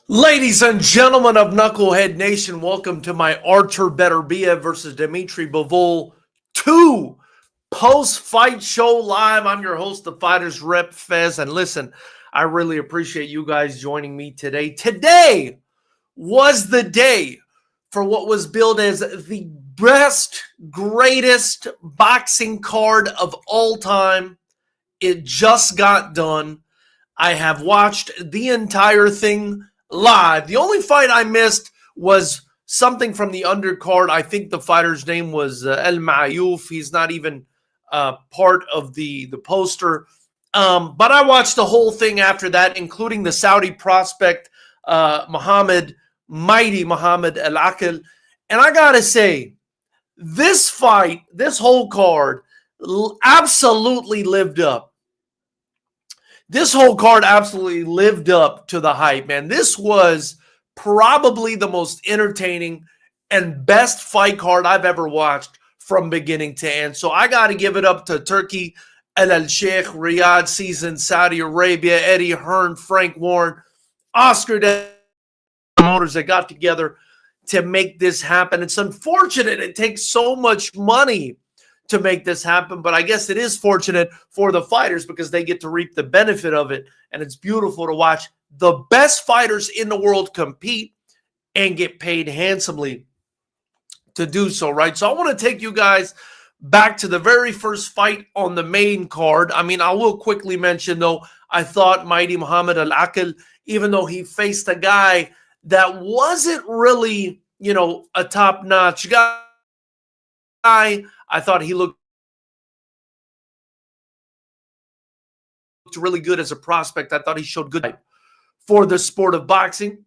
Ladies and gentlemen of Knucklehead Nation, welcome to my Artur Beterbiev versus Dmitry Bivol 2 post-fight show live. I'm your host, the Fightersrep Fez, and listen, I really appreciate you guys joining me today. Today was the day for what was billed as the best, greatest boxing card of all time. It just got done. I have watched the entire thing live. The only fight I missed was something from the undercard. I think the fighter's name was El Mayouf. He's not even part of the poster. But I watched the whole thing after that, including the Saudi prospect, Mighty Muhammad Al-Aqil. And I got to say, this fight, this whole card, absolutely lived up. This whole card absolutely lived up to the hype, man. This was probably the most entertaining and best fight card I've ever watched from beginning to end. So I got to give it up to Turkey, Al Sheikh, Riyadh Season, Saudi Arabia, Eddie Hearn, Frank Warren, Oscar the promoters that got together to make this happen. It's unfortunate it takes so much money to make this happen, but I guess it is fortunate for the fighters because they get to reap the benefit of it, and it's beautiful to watch the best fighters in the world compete and get paid handsomely to do so, right? So I want to take you guys back to the very first fight on the main card. I mean, I will quickly mention, though, I thought Mighty Muhammad Al-Aqil, even though he faced a guy that wasn't really, a top-notch guy, I thought he looked really good as a prospect. I thought he showed good for the sport of boxing.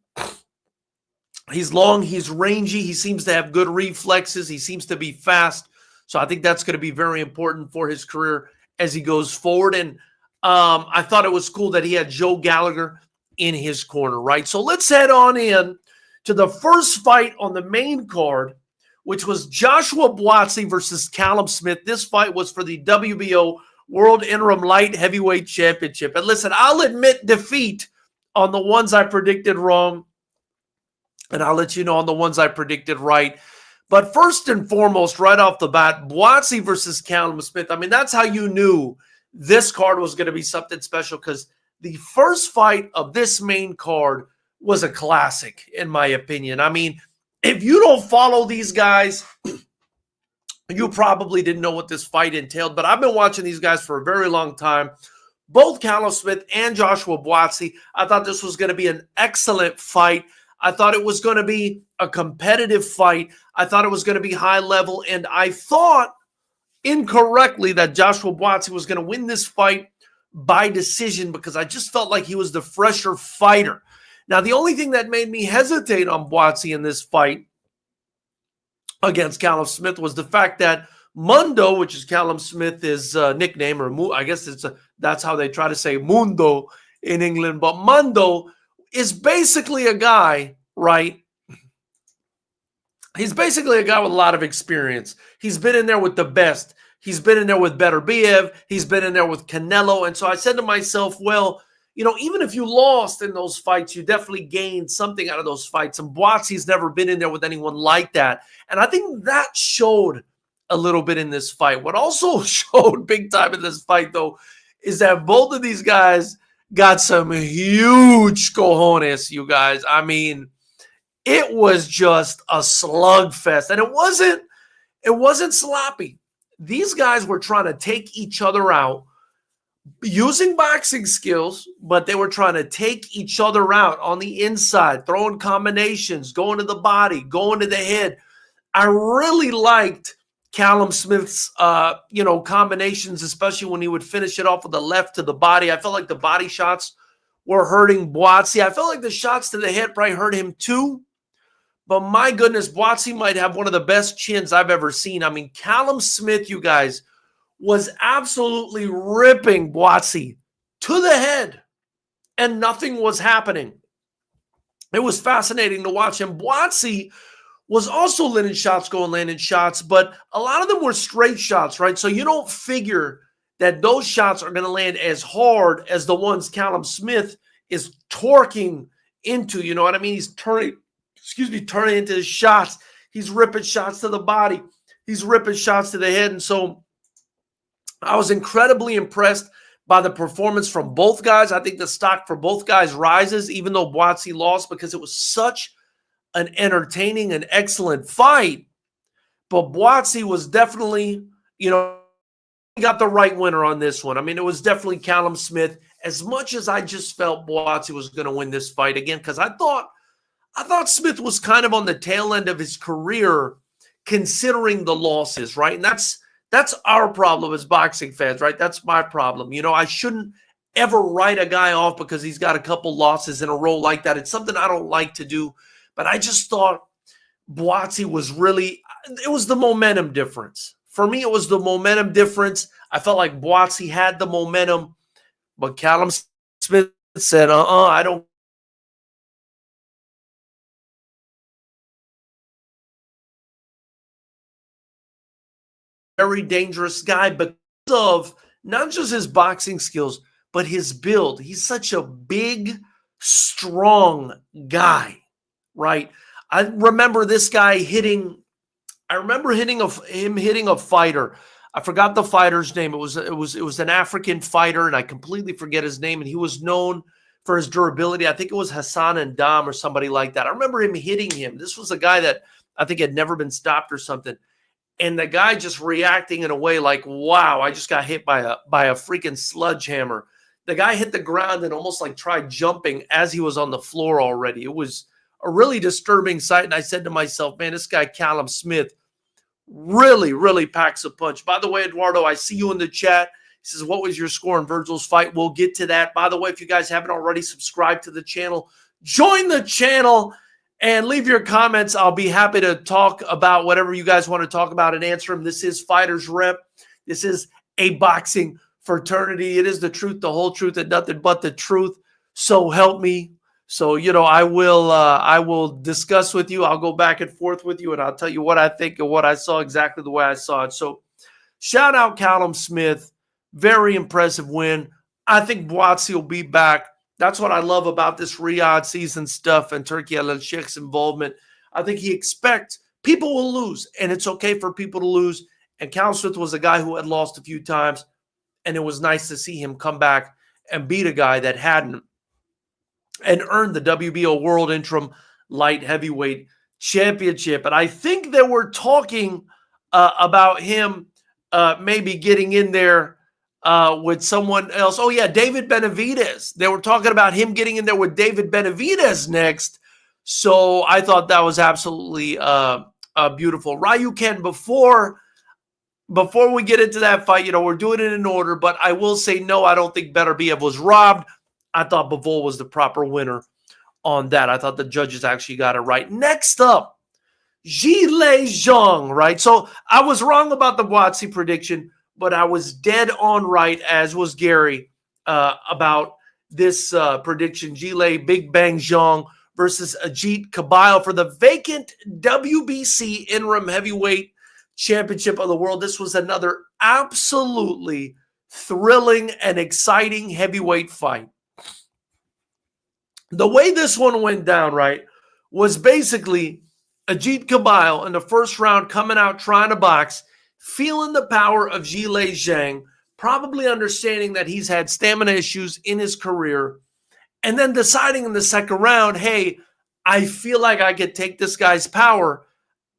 He's long, he's rangy, he seems to have good reflexes, he seems to be fast. So I think that's going to be very important for his career as he goes forward. And I thought it was cool that he had Joe Gallagher in his corner, right? So let's head on in to the first fight on the main card, which was Joshua Buatsi versus Callum Smith. This fight was for the WBO World Interim Light Heavyweight Championship. And listen, I'll admit defeat on the ones I predicted wrong, and I'll let you know on the ones I predicted right. But first and foremost, right off the bat, Buatsi versus Callum Smith. I mean, that's how you knew this card was going to be something special, because the first fight of this main card was a classic, in my opinion. I mean, if you don't follow these guys, you probably didn't know what this fight entailed. But I've been watching these guys for a very long time. Both Callum Smith and Joshua Buatsi. I thought this was going to be an excellent fight. I thought it was going to be a competitive fight. I thought it was going to be high level. And I thought incorrectly that Joshua Buatsi was going to win this fight by decision, because I just felt like he was the fresher fighter. Now, the only thing that made me hesitate on Buatsi in this fight against Callum Smith was the fact that Mundo, which is Callum Smith's nickname, or I guess that's how they try to say Mundo in England, but Mundo is basically a guy, right? He's basically a guy with a lot of experience. He's been in there with the best. He's been in there with Beterbiev. He's been in there with Canelo. And so I said to myself, well, even if you lost in those fights, you definitely gained something out of those fights. And Buatsi's never been in there with anyone like that. And I think that showed a little bit in this fight. What also showed big time in this fight, though, is that both of these guys got some huge cojones, you guys. I mean, it was just a slugfest. And it wasn't sloppy. These guys were trying to take each other out using boxing skills, but they were trying to take each other out on the inside, throwing combinations, going to the body, going to the head. I really liked Callum Smith's, combinations, especially when he would finish it off with the left to the body. I felt like the body shots were hurting Buatsi. I felt like the shots to the head probably hurt him too. But my goodness, Buatsi might have one of the best chins I've ever seen. I mean, Callum Smith, you guys, was absolutely ripping Buatsi to the head, and nothing was happening. It was fascinating to watch him. Buatsi was also landing shots, but a lot of them were straight shots, right? So you don't figure that those shots are going to land as hard as the ones Callum Smith is torquing into. You know what I mean? He's turning into his shots. He's ripping shots to the body. He's ripping shots to the head. And so I was incredibly impressed by the performance from both guys. I think the stock for both guys rises, even though Buatsi lost, because it was such an entertaining and excellent fight. But Buatsi was definitely, he got the right winner on this one. I mean, it was definitely Callum Smith, as much as I just felt Buatsi was going to win this fight again, because I thought Smith was kind of on the tail end of his career, considering the losses, right? And that's our problem as boxing fans, right? That's my problem. I shouldn't ever write a guy off because he's got a couple losses in a row like that. It's something I don't like to do, but I just thought Buatsi was really, it was the momentum difference. For me, it was the momentum difference. I felt like Buatsi had the momentum, but Callum Smith said, I don't. Very dangerous guy because of not just his boxing skills, but his build. He's such a big, strong guy, right? I remember this guy hitting a fighter. I forgot the fighter's name. It was an African fighter, and I completely forget his name. And he was known for his durability. I think it was Hassan and Dam or somebody like that. I remember him hitting him. This was a guy that I think had never been stopped or something. And the guy just reacting in a way like, wow, I just got hit by a freaking sledgehammer. The guy hit the ground and almost like tried jumping as he was on the floor already. It was a really disturbing sight. And I said to myself, man, this guy Callum Smith really, really packs a punch. By the way, Eduardo, I see you in the chat. He says, what was your score in Virgil's fight? We'll get to that. By the way, if you guys haven't already subscribed to the channel, join the channel and leave your comments. I'll be happy to talk about whatever you guys want to talk about and answer them. This is Fightersrep. This is a boxing fraternity. It is the truth, the whole truth, and nothing but the truth. So help me. So, I will discuss with you. I'll go back and forth with you, and I'll tell you what I think and what I saw exactly the way I saw it. So shout out Callum Smith. Very impressive win. I think Buatsi will be back. That's what I love about this Riyadh season stuff and Turki Al-Sheikh's involvement. I think he expects people will lose, and it's okay for people to lose. And Callum Smith was a guy who had lost a few times, and it was nice to see him come back and beat a guy that hadn't, and earned the WBO World Interim Light Heavyweight Championship. And I think they were talking about him maybe getting in there with someone else. Oh, yeah, David Benavidez. They were talking about him getting in there with David Benavidez next. So I thought that was absolutely beautiful. Ryu Ken, before we get into that fight, we're doing it in order, but I will say no, I don't think Beterbiev was robbed. I thought Bivol was the proper winner on that. I thought the judges actually got it right. Next up, Zhilei Zhang, right? So I was wrong about the Buatsi prediction, but I was dead on right, as was Gary, about this prediction. Zhilei Big Bang Zhang versus Ajit Kabayel for the vacant WBC Interim Heavyweight Championship of the World. This was another absolutely thrilling and exciting heavyweight fight. The way this one went down, right, was basically Ajit Kabayel in the first round coming out trying to box, feeling the power of Zhilei Zhang, probably understanding that he's had stamina issues in his career, and then deciding in the second round, hey, I feel like I could take this guy's power.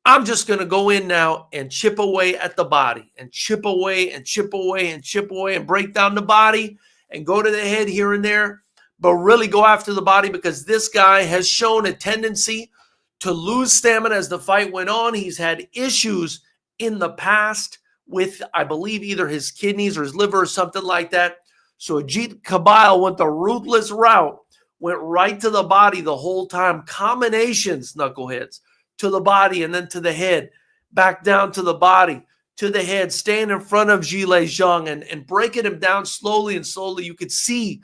I'm just going to go in now and chip away at the body and chip away and chip away and chip away and break down the body and go to the head here and there, but really go after the body, because this guy has shown a tendency to lose stamina as the fight went on. He's had issues in the past with, I believe, either his kidneys or his liver or something like that. So Ajit Kabayel went the ruthless route, went right to the body the whole time. Combinations, knuckleheads, to the body and then to the head, back down to the body, to the head, staying in front of Zhilei Zhang and breaking him down slowly and slowly. You could see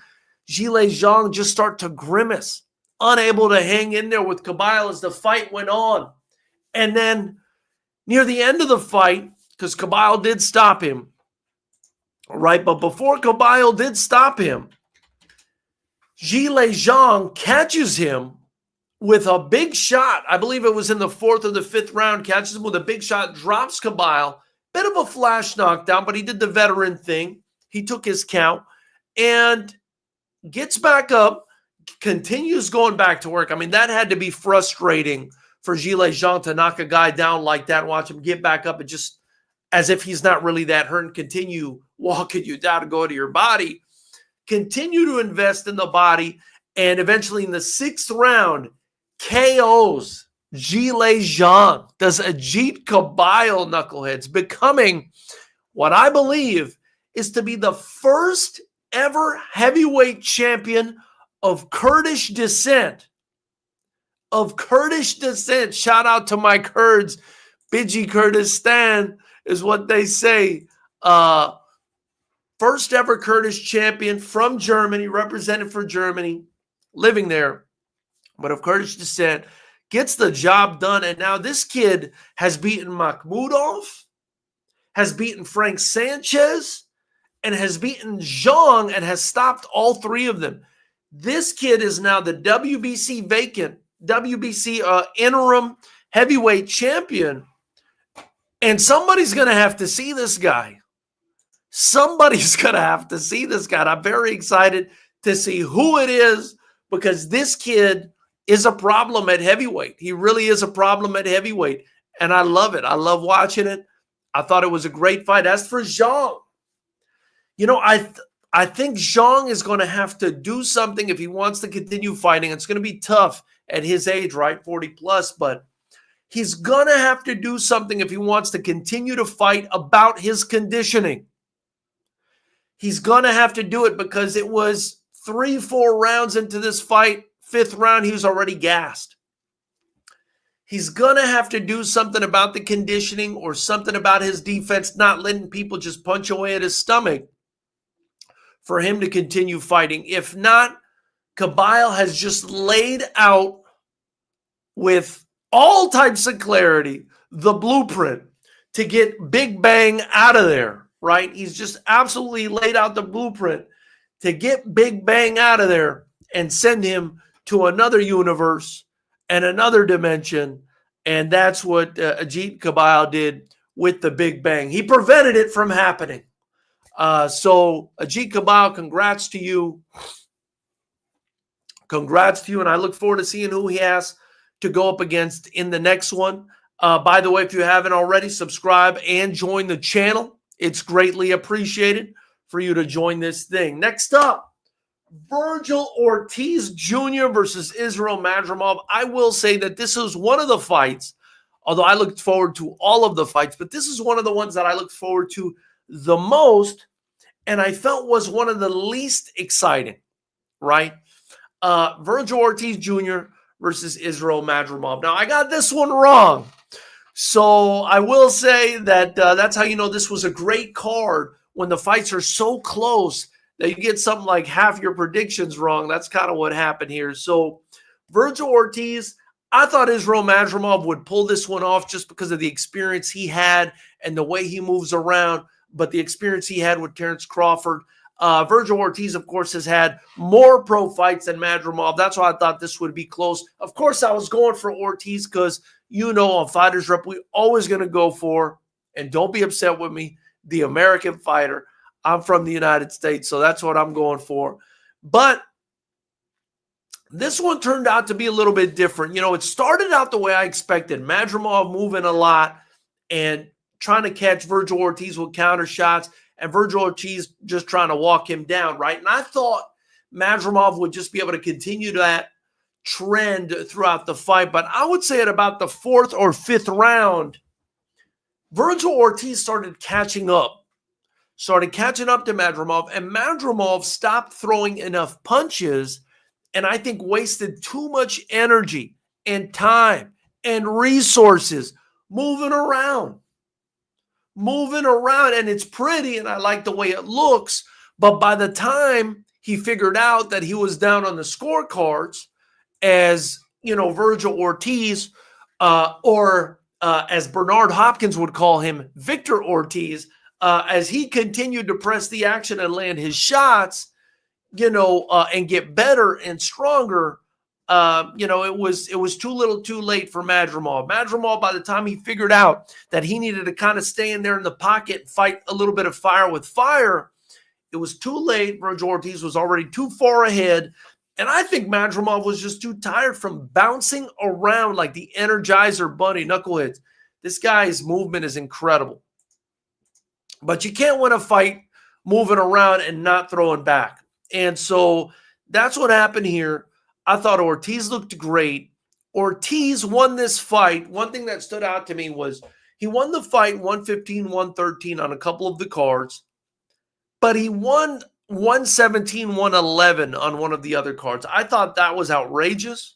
Zhilei Zhang just start to grimace, unable to hang in there with Kabayel as the fight went on. And then near the end of the fight, because Kabayel did stop him, right? But before Kabayel did stop him, Zhilei Zhang catches him with a big shot. I believe it was in the 4th or the 5th round. Catches him with a big shot, drops Kabyle. Bit of a flash knockdown, but he did the veteran thing. He took his count and gets back up, continues going back to work. I mean, that had to be frustrating for Zhilei Zhang to knock a guy down like that, watch him get back up and just as if he's not really that hurt and continue walking you down to go to your body. Continue to invest in the body, and eventually in the 6th round, KOs Zhilei Zhang, does Ajit Kabyle, knuckleheads, becoming what I believe is to be the first ever heavyweight champion of Kurdish descent. Shout out to my Kurds. Biji Kurdistan is what they say. First ever Kurdish champion from Germany, represented for Germany, living there, but of Kurdish descent, gets the job done. And now this kid has beaten Makhmudov, has beaten Frank Sanchez, and has beaten Zhang and has stopped all 3 of them. This kid is now the WBC interim heavyweight champion. And somebody's going to have to see this guy. Somebody's going to have to see this guy. I'm very excited to see who it is because this kid is a problem at heavyweight. He really is a problem at heavyweight. And I love it. I love watching it. I thought it was a great fight. As for Zhang, you know, I think Zhang is going to have to do something if he wants to continue fighting. It's going to be tough at his age, right? 40 plus, but he's going to have to do something if he wants to continue to fight about his conditioning. He's going to have to do it because it was 3-4 rounds into this fight. 5th round, he was already gassed. He's going to have to do something about the conditioning or something about his defense, not letting people just punch away at his stomach for him to continue fighting. If not, Kabyle has just laid out with all types of clarity the blueprint to get Big Bang out of there, right? He's just absolutely laid out the blueprint to get Big Bang out of there and send him to another universe and another dimension. And that's what Ajit Kabyle did with the Big Bang. He prevented it from happening. So Ajit Kabyle, congrats to you. Congrats to you. And I look forward to seeing who he has to go up against in the next one. By the way, if you haven't already, subscribe and join the channel. It's greatly appreciated for you to join this thing. Next up, Vergil Ortiz Jr. versus Israil Madrimov. I will say that this is one of the fights, although I looked forward to all of the fights, but this is one of the ones that I looked forward to the most, and I felt was one of the least exciting, right? Vergil Ortiz Jr. versus Israil Madrimov. Now, I got this one wrong. So I will say that that's how you know this was a great card when the fights are so close that you get something like half your predictions wrong. That's kind of what happened here. So Vergil Ortiz, I thought Israil Madrimov would pull this one off just because of the experience he had and the way he moves around, but the experience he had with Terrence Crawford. Vergil Ortiz, of course, has had more pro fights than Madrimov. That's why I thought this would be close. Of course, I was going for Ortiz because, you know, on Fighters Rep, we always going to go for, and don't be upset with me, the American fighter. I'm from the United States, so that's what I'm going for. But this one turned out to be a little bit different. You know, it started out the way I expected. Madrimov moving a lot and trying to catch Vergil Ortiz with counter shots, and Vergil Ortiz just trying to walk him down, right? And I thought Madrimov would just be able to continue that trend throughout the fight. But I would say at about the 4th or 5th round, Vergil Ortiz started catching up to Madrimov, and Madrimov stopped throwing enough punches and I think wasted too much energy and time and resources moving around. And it's pretty, and I like the way it looks, but by the time he figured out that he was down on the scorecards as, you know, Vergil Ortiz, or as Bernard Hopkins would call him, Victor Ortiz, as he continued to press the action and land his shots, and get better and stronger, it was too little too late for Madrimov. Madrimov, by the time he figured out that he needed to kind of stay in there in the pocket and fight a little bit of fire with fire, it was too late. Virgil Ortiz was already too far ahead. And I think Madrimov was just too tired from bouncing around like the Energizer Bunny, knuckleheads. This guy's movement is incredible. But you can't win a fight moving around and not throwing back. And so that's what happened here. I thought Ortiz looked great. Ortiz won this fight. One thing that stood out to me was he won the fight 115, 113 on a couple of the cards, but he won 117, 111 on one of the other cards. I thought that was outrageous.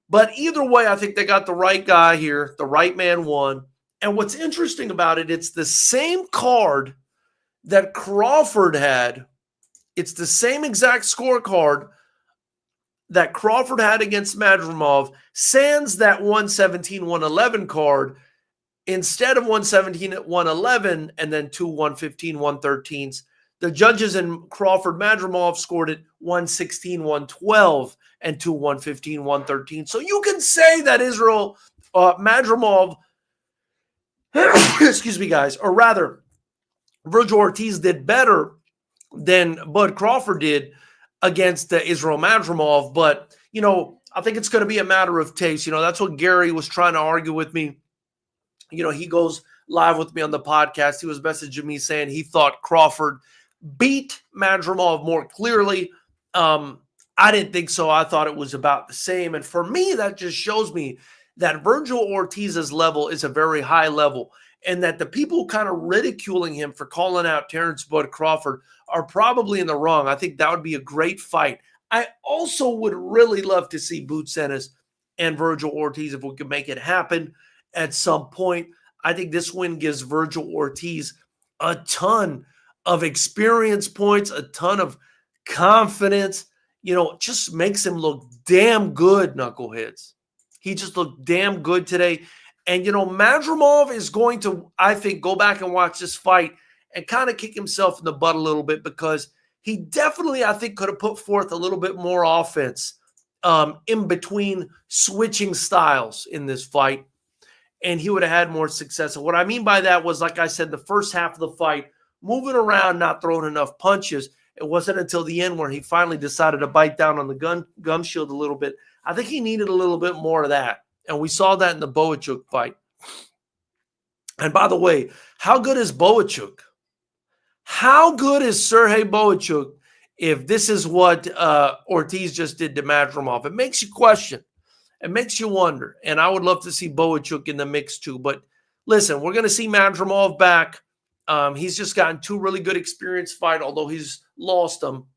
But either way, I think they got the right guy here. The right man won. And what's interesting about it, it's the same card that Crawford had. It's the same exact scorecard that Crawford had against Madrimov, sans that 117, 111 card, instead of 117 at 111 and then two 115, 113s. The judges in Crawford Madrimov scored it 116, 112 and two 115, 113. So you can say that Madrimov, excuse me, guys, or rather, Virgil Ortiz did better than Bud Crawford did against Israel Madrimov. But, I think it's going to be a matter of taste. That's what Gary was trying to argue with me. He goes live with me on the podcast. He was messaging me saying he thought Crawford beat Madrimov more clearly. I didn't think so. I thought it was about the same. And for me, that just shows me that Virgil Ortiz's level is a very high level, and that the people kind of ridiculing him for calling out Terrence Bud Crawford are probably in the wrong. I think that would be a great fight. I also would really love to see Boots Ennis and Virgil Ortiz if we could make it happen at some point. I think this win gives Virgil Ortiz a ton of experience points, a ton of confidence. Just makes him look damn good, knuckleheads. He just looked damn good today. And, Madrimov is going to, I think, go back and watch this fight and kind of kick himself in the butt a little bit, because he definitely, I think, could have put forth a little bit more offense in between switching styles in this fight, and he would have had more success. And what I mean by that was, like I said, the first half of the fight, moving around, not throwing enough punches. It wasn't until the end where he finally decided to bite down on the gum shield a little bit. I think he needed a little bit more of that. And we saw that in the Boachuk fight. And by the way, how good is Boachuk? How good is Sergey Boachuk if this is what Ortiz just did to Madrimov? It makes you question. It makes you wonder. And I would love to see Boachuk in the mix too. But listen, we're going to see Madrimov back. He's just gotten two really good experience fight, although he's lost them.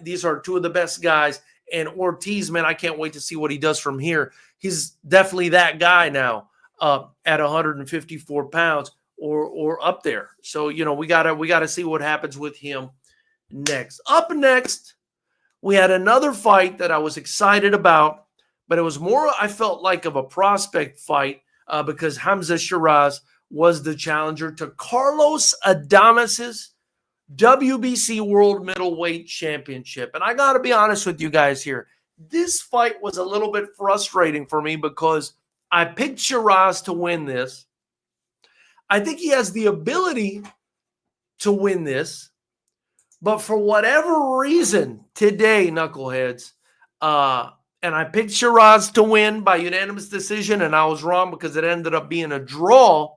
These are two of the best guys. And Ortiz, man, I can't wait to see what he does from here. He's definitely that guy now at 154 pounds or up there. So, we gotta see what happens with him next. Up next, we had another fight that I was excited about, but it was more, I felt like, of a prospect fight because Hamza Shiraz was the challenger to Carlos Adames's WBC World Middleweight Championship. And I got to be honest with you guys here. This fight was a little bit frustrating for me because I picked Shiraz to win this. I think he has the ability to win this. But for whatever reason today, knuckleheads, and I picked Shiraz to win by unanimous decision, and I was wrong because it ended up being a draw.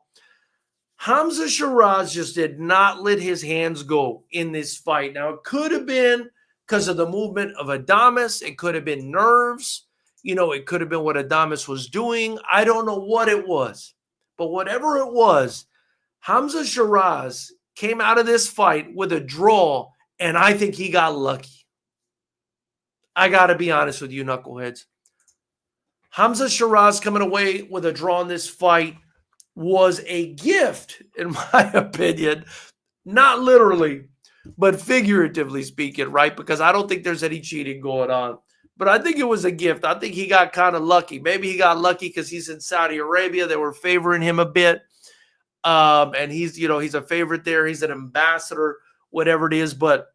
Hamza Shiraz just did not let his hands go in this fight. Now, it could have been because of the movement of Adames. It could have been nerves. It could have been what Adames was doing. I don't know what it was. But whatever it was, Hamza Shiraz came out of this fight with a draw, and I think he got lucky. I got to be honest with you, knuckleheads. Hamza Shiraz coming away with a draw in this fight was a gift, in my opinion, not literally, but figuratively speaking, right? Because I don't think there's any cheating going on. But I think it was a gift. I think he got kind of lucky. Maybe he got lucky because he's in Saudi Arabia. They were favoring him a bit. And he's a favorite there. He's an ambassador, whatever it is. But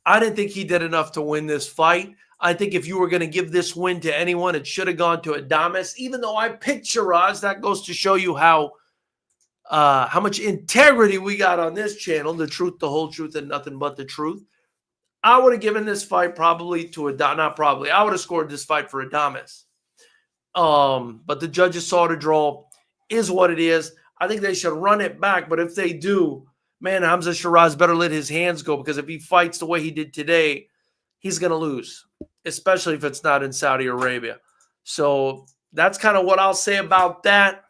I didn't think he did enough to win this fight. I think if you were going to give this win to anyone, it should have gone to Adames. Even though I picked Shiraz, that goes to show you how much integrity we got on this channel. The truth, the whole truth, and nothing but the truth. I would have given this fight probably to Adames. Not probably. I would have scored this fight for Adames. But the judges saw the draw. Is what it is. I think they should run it back. But if they do, man, Hamza Shiraz better let his hands go, because if he fights the way he did today, he's going to lose, especially if it's not in Saudi Arabia. So that's kind of what I'll say about that.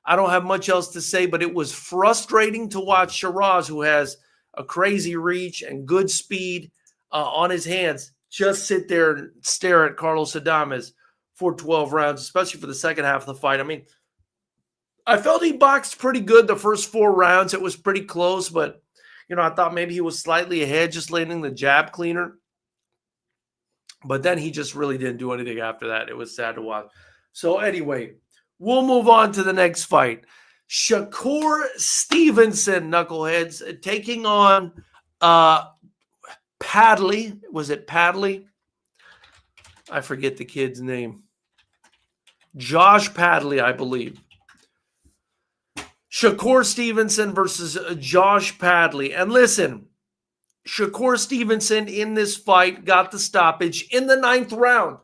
I don't have much else to say, but it was frustrating to watch Shiraz, who has a crazy reach and good speed on his hands, just sit there and stare at Carlos Adames for 12 rounds, especially for the second half of the fight. I mean, I felt he boxed pretty good the first 4 rounds. It was pretty close, but, I thought maybe he was slightly ahead, just landing the jab cleaner. But then he just really didn't do anything after that. It was sad to watch. So anyway, we'll move on to the next fight. Shakur Stevenson, knuckleheads, taking on Padley. Was it Padley? I forget the kid's name. Josh Padley, I believe. Shakur Stevenson versus Josh Padley. And listen, Shakur Stevenson in this fight got the stoppage in the 9th round.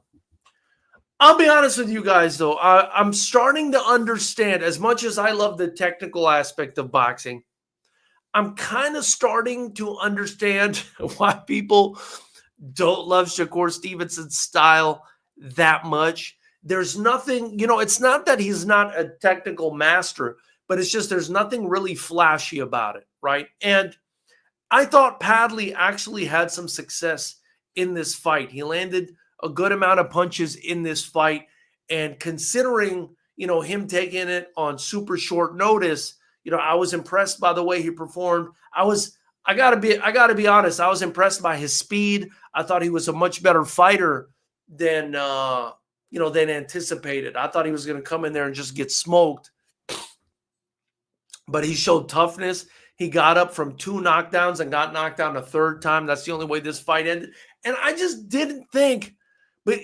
I'll be honest with you guys, though. I'm starting to understand, as much as I love the technical aspect of boxing, I'm kind of starting to understand why people don't love Shakur Stevenson's style that much. There's nothing, it's not that he's not a technical master, but it's just there's nothing really flashy about it, right? And I thought Padley actually had some success in this fight. He landed a good amount of punches in this fight. And considering, him taking it on super short notice, I was impressed by the way he performed. I gotta be honest, I was impressed by his speed. I thought he was a much better fighter than anticipated. I thought he was going to come in there and just get smoked. But he showed toughness. He got up from 2 knockdowns and got knocked down a 3rd time. That's the only way this fight ended. And I just didn't think, I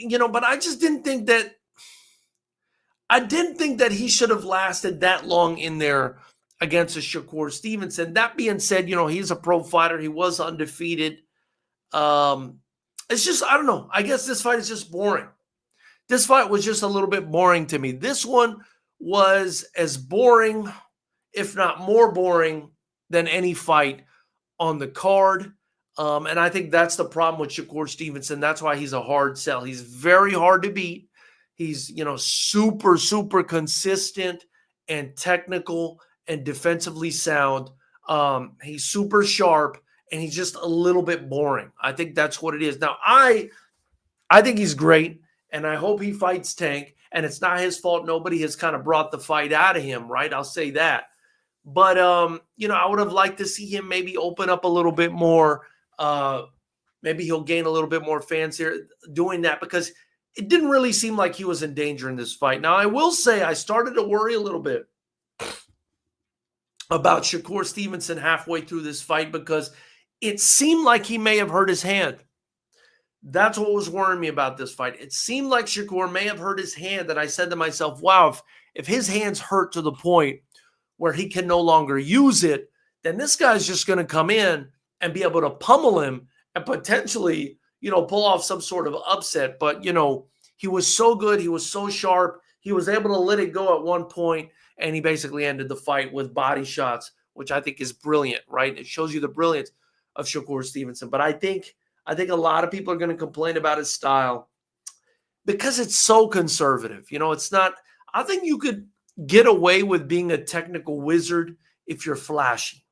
didn't think that he should have lasted that long in there against a Shakur Stevenson. That being said, he's a pro fighter. He was undefeated. It's just, I don't know. I guess this fight is just boring. This fight was just a little bit boring to me. This one was as boring, if not more boring, than any fight on the card. And I think that's the problem with Shakur Stevenson. That's why he's a hard sell. He's very hard to beat. He's, super, super consistent and technical and defensively sound. He's super sharp, and he's just a little bit boring. I think that's what it is. Now, I think he's great, and I hope he fights Tank. And it's not his fault. Nobody has kind of brought the fight out of him, right? I'll say that. But, I would have liked to see him maybe open up a little bit more. Maybe he'll gain a little bit more fans here doing that, because it didn't really seem like he was in danger in this fight. Now, I will say I started to worry a little bit about Shakur Stevenson halfway through this fight, because it seemed like he may have hurt his hand. That's what was worrying me about this fight. It seemed like Shakur may have hurt his hand, and I said to myself, wow, if his hand's hurt to the point where he can no longer use it, then this guy's just going to come in and be able to pummel him and potentially, pull off some sort of upset. But, he was so good. He was so sharp. He was able to let it go at one point, and he basically ended the fight with body shots, which I think is brilliant, right? It shows you the brilliance of Shakur Stevenson. But I think a lot of people are going to complain about his style because it's so conservative. It's not – I think you could get away with being a technical wizard if you're flashy,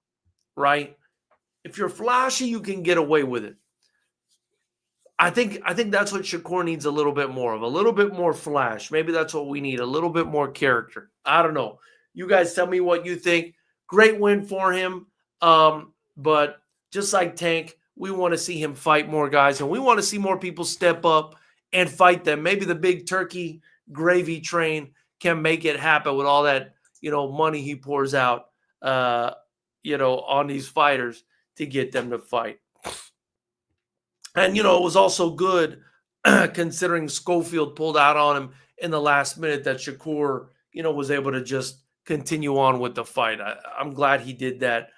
right? If you're flashy, you can get away with it. I think that's what Shakur needs a little bit more of, a little bit more flash. Maybe that's what we need, a little bit more character. I don't know. You guys tell me what you think. Great win for him. But just like Tank, we want to see him fight more guys, and we want to see more people step up and fight them. Maybe the big turkey gravy train can make it happen with all that, money he pours out, on these fighters to get them to fight. And, it was also good considering Schofield pulled out on him in the last minute that Shakur, was able to just continue on with the fight. I'm glad he did that.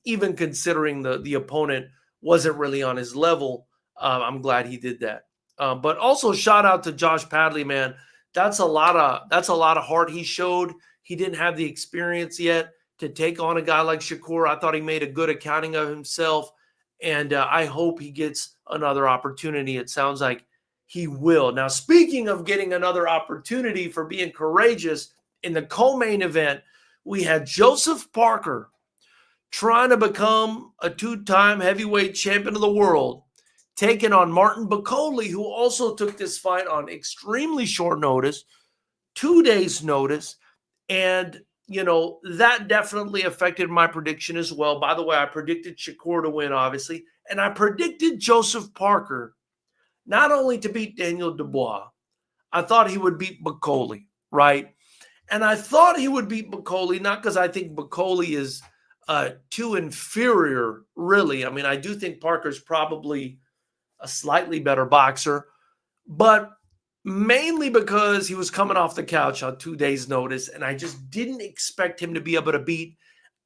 Even considering the opponent wasn't really on his level, I'm glad he did that. But also shout out to Josh Padley, man. That's a lot of heart he showed. He didn't have the experience yet to take on a guy like Shakur. I thought he made a good accounting of himself, and I hope he gets another opportunity. It sounds like he will. Now, speaking of getting another opportunity for being courageous, in the co-main event, we had Joseph Parker trying to become a two-time heavyweight champion of the world, taking on Martin Bakole, who also took this fight on extremely short notice, 2 days notice. And, that definitely affected my prediction as well. By the way, I predicted Shakur to win, obviously, and I predicted Joseph Parker not only to beat Daniel Dubois, I thought he would beat Bakole, right? And I thought he would beat Bakole, not because I think Bakole is too inferior, really. I mean, I do think Parker's probably a slightly better boxer, but mainly because he was coming off the couch on 2 days' notice, and I just didn't expect him to be able to beat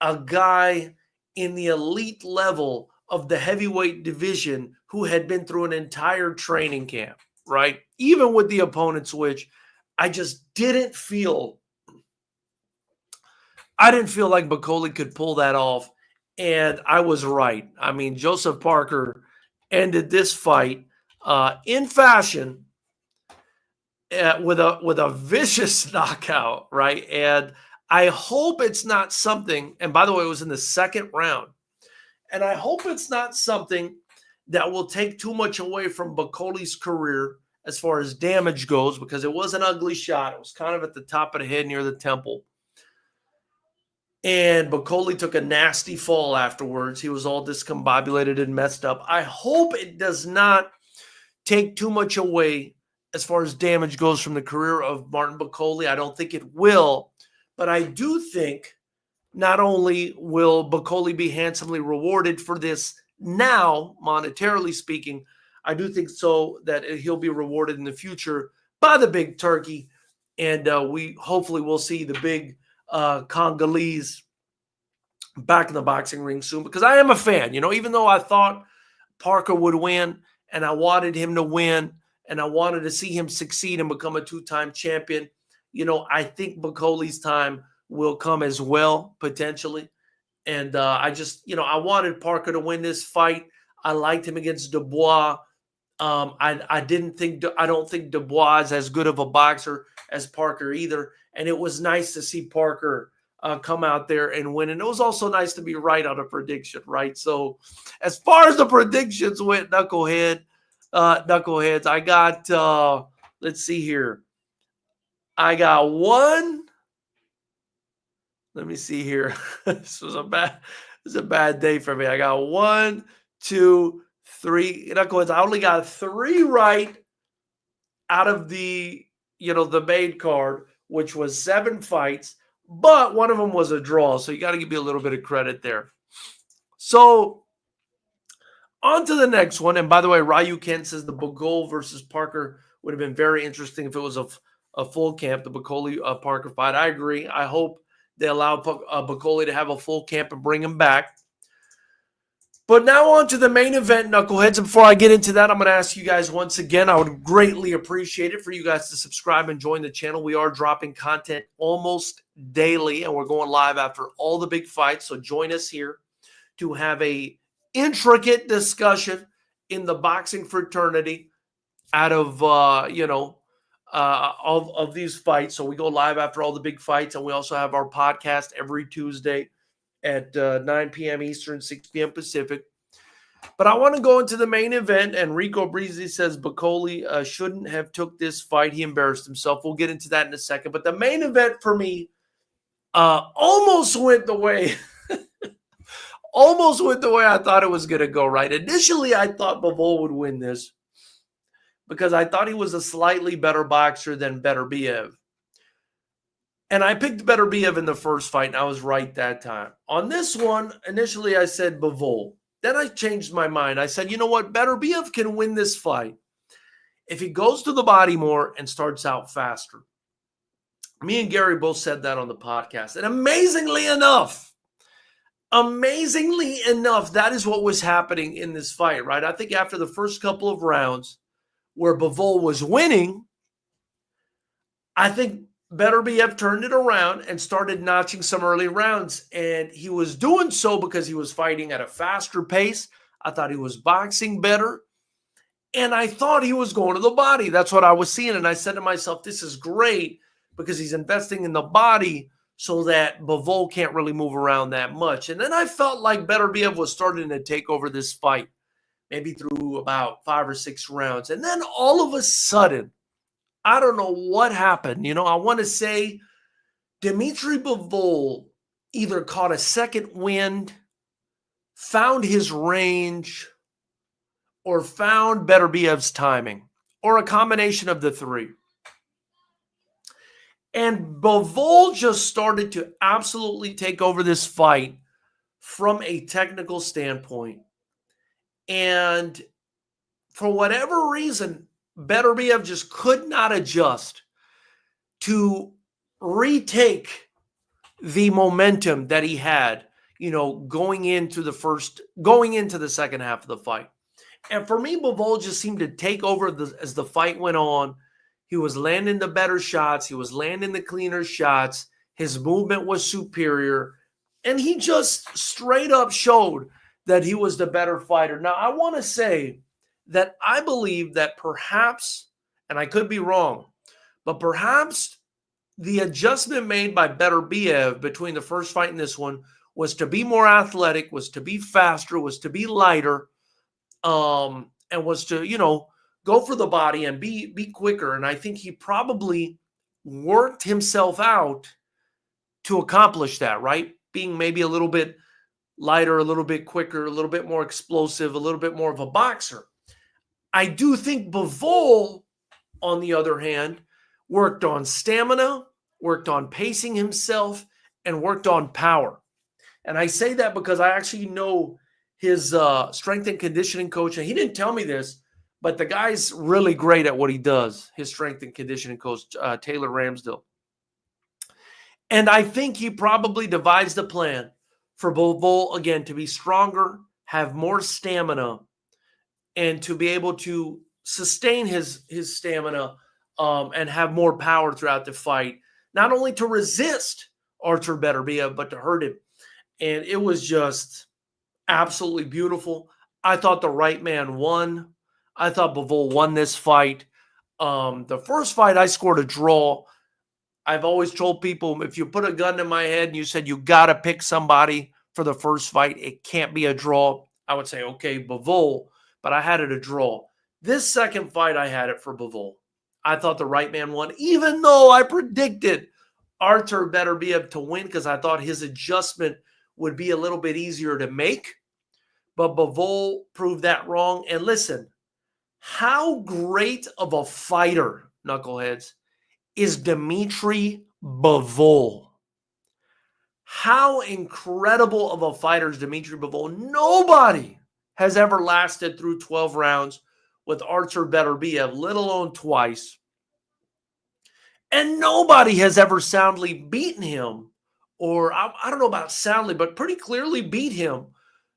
a guy in the elite level of the heavyweight division who had been through an entire training camp, right? Even with the opponent switch, I didn't feel like Bakole could pull that off, and I was right. I mean, Joseph Parker ended this fight in fashion with a vicious knockout, right? And I hope it's not something, and by the way, it was in the second round, and I hope it's not something that will take too much away from Bakole's career as far as damage goes, because it was an ugly shot. It was kind of at the top of the head near the temple. And Bakole took a nasty fall afterwards. He was all discombobulated and messed up. I hope it does not take too much away as far as damage goes from the career of Martin Bakole. I don't think it will, but I do think not only will Bakole be handsomely rewarded for this now, monetarily speaking, I do think so that he'll be rewarded in the future by the big turkey, and we hopefully will see the big Congolese back in the boxing ring soon, because I am a fan. Even though I thought Parker would win and I wanted him to win and I wanted to see him succeed and become a two-time champion, I think Bakole's time will come as well, potentially. And I wanted Parker to win this fight. I liked him against Dubois. I don't think Dubois is as good of a boxer as Parker either. And it was nice to see Parker come out there and win. And it was also nice to be right on a prediction, right? So as far as the predictions went, knuckleheads, I got, let's see here. I got one. Let me see here. This was a bad day for me. I got 1, 2, 3. Knuckleheads, I only got 3 right out of the main card, which was 7 fights, but one of them was a draw. So you got to give me a little bit of credit there. So on to the next one. And by the way, Ryu Kent says the Bakole versus Parker would have been very interesting if it was a full camp, the Bakole Parker fight. I agree. I hope they allow Bakole to have a full camp and bring him back. But now on to the main event, knuckleheads. And before I get into that, I'm going to ask you guys once again, I would greatly appreciate it for you guys to subscribe and join the channel. We are dropping content almost daily, and we're going live after all the big fights. So join us here to have a intricate discussion in the boxing fraternity out of, of these fights. So we go live after all the big fights, and we also have our podcast every Tuesday at 9 p.m. Eastern, 6 p.m. Pacific. But I want to go into the main event, and Rico Breezy says Bakole shouldn't have took this fight. He embarrassed himself. We'll get into that in a second. But the main event for me almost went the way I thought it was going to go, right? Initially, I thought Bivol would win this because I thought he was a slightly better boxer than Beterbiev. And I picked Beterbiev in the first fight, and I was right that time. On this one, initially I said Bivol. Then I changed my mind. I said, you know what? Beterbiev can win this fight if he goes to the body more and starts out faster. Me and Gary both said that on the podcast. And amazingly enough, that is what was happening in this fight, right? I think after the first couple of rounds where Bivol was winning, I think Beterbiev turned it around and started notching some early rounds. And he was doing so because he was fighting at a faster pace. I thought he was boxing better. And I thought he was going to the body. That's what I was seeing. And I said to myself, this is great because he's investing in the body so that Bivol can't really move around that much. And then I felt like Beterbiev was starting to take over this fight, maybe through about 5 or 6 rounds. And then all of a sudden, I don't know what happened. I want to say Dmitry Bivol either caught a second wind, found his range, or found Beterbiev's timing, or a combination of the three. And Bivol just started to absolutely take over this fight from a technical standpoint. And for whatever reason, Beterbiev just could not adjust to retake the momentum that he had, going into the second half of the fight. And for me, Bivol just seemed to take over as the fight went on. He was landing the better shots. He was landing the cleaner shots. His movement was superior. And he just straight up showed that he was the better fighter. Now, I want to say that I believe that perhaps, and I could be wrong, but perhaps the adjustment made by Beterbiev between the first fight and this one was to be more athletic, was to be faster, was to be lighter, and was to, go for the body and be quicker. And I think he probably worked himself out to accomplish that, right? Being maybe a little bit lighter, a little bit quicker, a little bit more explosive, a little bit more of a boxer. I do think Bivol, on the other hand, worked on stamina, worked on pacing himself, and worked on power. And I say that because I actually know his strength and conditioning coach. And he didn't tell me this, but the guy's really great at what he does, his strength and conditioning coach, Taylor Ramsdell. And I think he probably devised a plan for Bivol, again, to be stronger, have more stamina, and to be able to sustain his stamina and have more power throughout the fight, not only to resist Artur Beterbiev, but to hurt him. And it was just absolutely beautiful. I thought the right man won. I thought Bivol won this fight. The first fight, I scored a draw. I've always told people, if you put a gun to my head and you said you got to pick somebody for the first fight, it can't be a draw, I would say, okay, Bivol, but I had it a draw. This second fight, I had it for Bivol. I thought the right man won, even though I predicted Artur Beterbiev to win because I thought his adjustment would be a little bit easier to make. But Bivol proved that wrong. And listen, how great of a fighter, knuckleheads, is Dmitry Bivol? How incredible of a fighter is Dmitry Bivol? Nobody has ever lasted through 12 rounds with Artur Beterbiev, let alone twice. And nobody has ever soundly beaten him, or I don't know about soundly, but pretty clearly beat him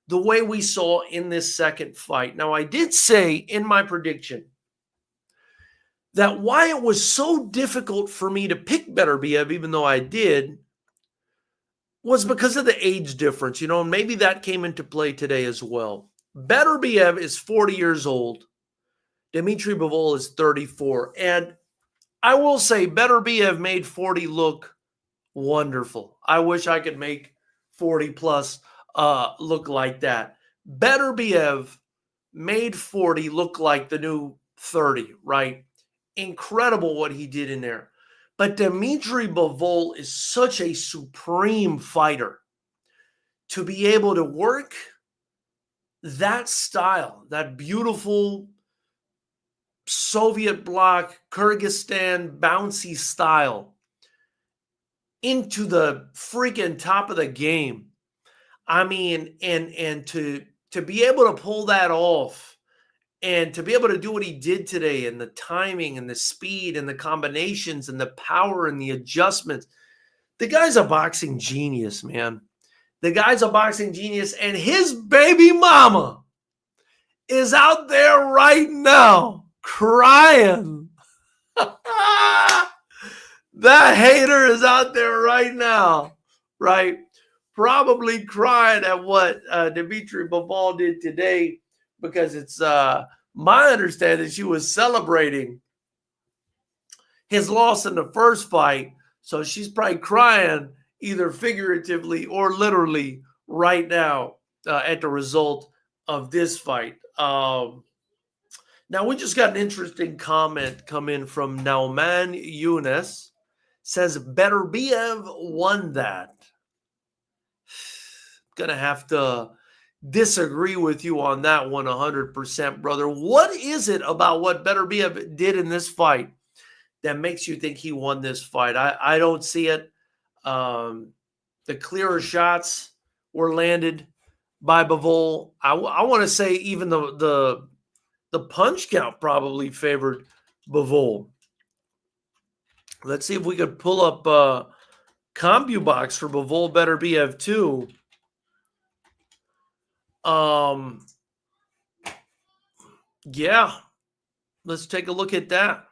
the way we saw in this second fight. Now, I did say in my prediction that why it was so difficult for me to pick Beterbiev, even though I did, was because of the age difference, and maybe that came into play today as well. Beterbiev is 40 years old. Dmitry Bivol is 34. And I will say Beterbiev made 40 look wonderful. I wish I could make 40 plus look like that. Beterbiev made 40 look like the new 30, right? Incredible what he did in there. But Dmitry Bivol is such a supreme fighter to be able to work that style, that beautiful Soviet bloc, Kyrgyzstan bouncy style into the freaking top of the game. I mean, and to to be able to pull that off and to be able to do what he did today, and the timing and the speed and the combinations and the power and the adjustments, the guy's a boxing genius, man. The guy's a boxing genius, and his baby mama is out there right now crying. That hater is out there right now, right? Probably crying at what Dmitry Bivol did today, because it's my understanding she was celebrating his loss in the first fight. So she's probably crying either figuratively or literally right now at the result of this fight. Now, we just got an interesting comment come in from Nauman Yunus. Says Beterbiev won that. Gonna have to disagree with you on that one 100%, brother. What is it about what Beterbiev did in this fight that makes you think he won this fight? I don't see it. The clearer shots were landed by Bivol. I want to say even the punch count probably favored Bivol. Let's see if we could pull up CompuBox for Bivol Beterbiev too. Yeah, let's take a look at that.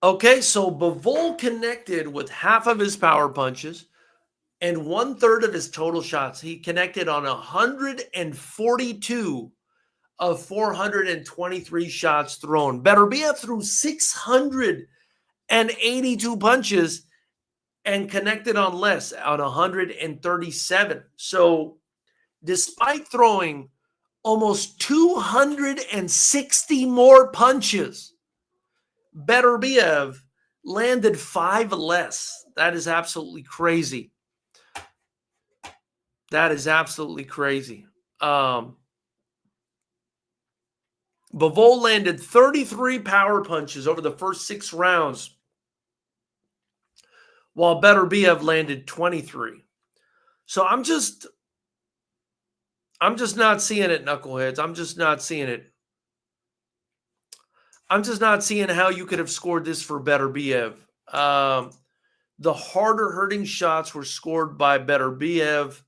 Okay, so Bivol connected with half of his power punches and 1/3 of his total shots. He connected on 142 of 423 shots thrown. Beterbiev threw 682 punches and connected on less, on 137. So despite throwing almost 260 more punches, Beterbiev landed 5 less. That is absolutely crazy. That is absolutely crazy. Bivol landed 33 power punches over the first 6 rounds, while Beterbiev landed 23. So I'm just not seeing it, knuckleheads. I'm just not seeing it. I'm just not seeing how you could have scored this for Beterbiev. The harder hurting shots were scored by Beterbiev.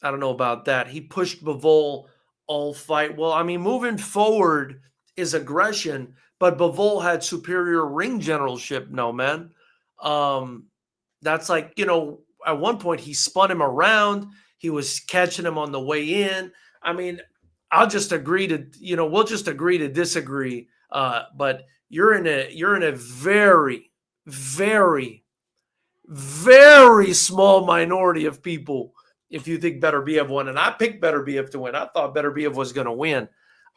I don't know about that. He pushed Bivol all fight. Well, I mean, moving forward is aggression, but Bivol had superior ring generalship. No, man. That's like, at one point he spun him around. He was catching him on the way in. I mean, I'll just agree to, we'll just agree to disagree. But you're in a very, very, very small minority of people if you think Beterbiev won. And I picked Beterbiev to win. I thought Beterbiev was going to win.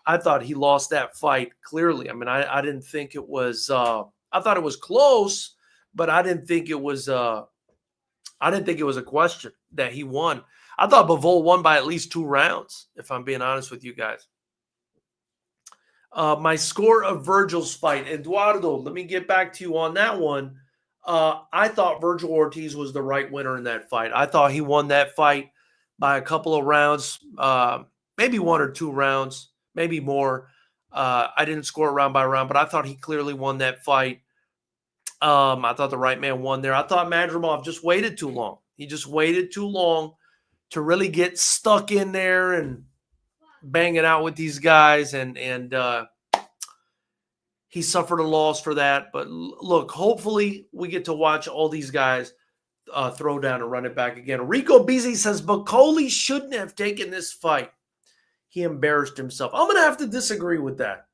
I thought he lost that fight clearly. I mean, I didn't think it was. I thought it was close, but I didn't think it was. I didn't think it was a question that he won. I thought Bivol won by at least 2 rounds, if I'm being honest with you guys. My score of Virgil's fight. Eduardo, let me get back to you on that one. I thought Virgil Ortiz was the right winner in that fight. I thought he won that fight by a couple of rounds, maybe 1 or 2 rounds, maybe more. I didn't score round by round, but I thought he clearly won that fight. I thought the right man won there. I thought Madrimov just waited too long. He just waited too long to really get stuck in there and bang it out with these guys. And he suffered a loss for that. But look, hopefully we get to watch all these guys throw down and run it back again. Rico Bizzi says Bacoli shouldn't have taken this fight. He embarrassed himself. I'm going to have to disagree with that.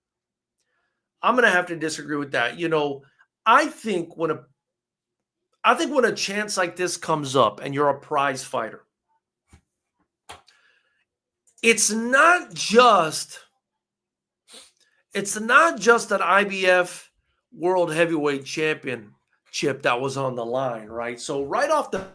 I think when a chance like this comes up and you're a prize fighter, it's not just an IBF World Heavyweight Championship that was on the line, right? So right off the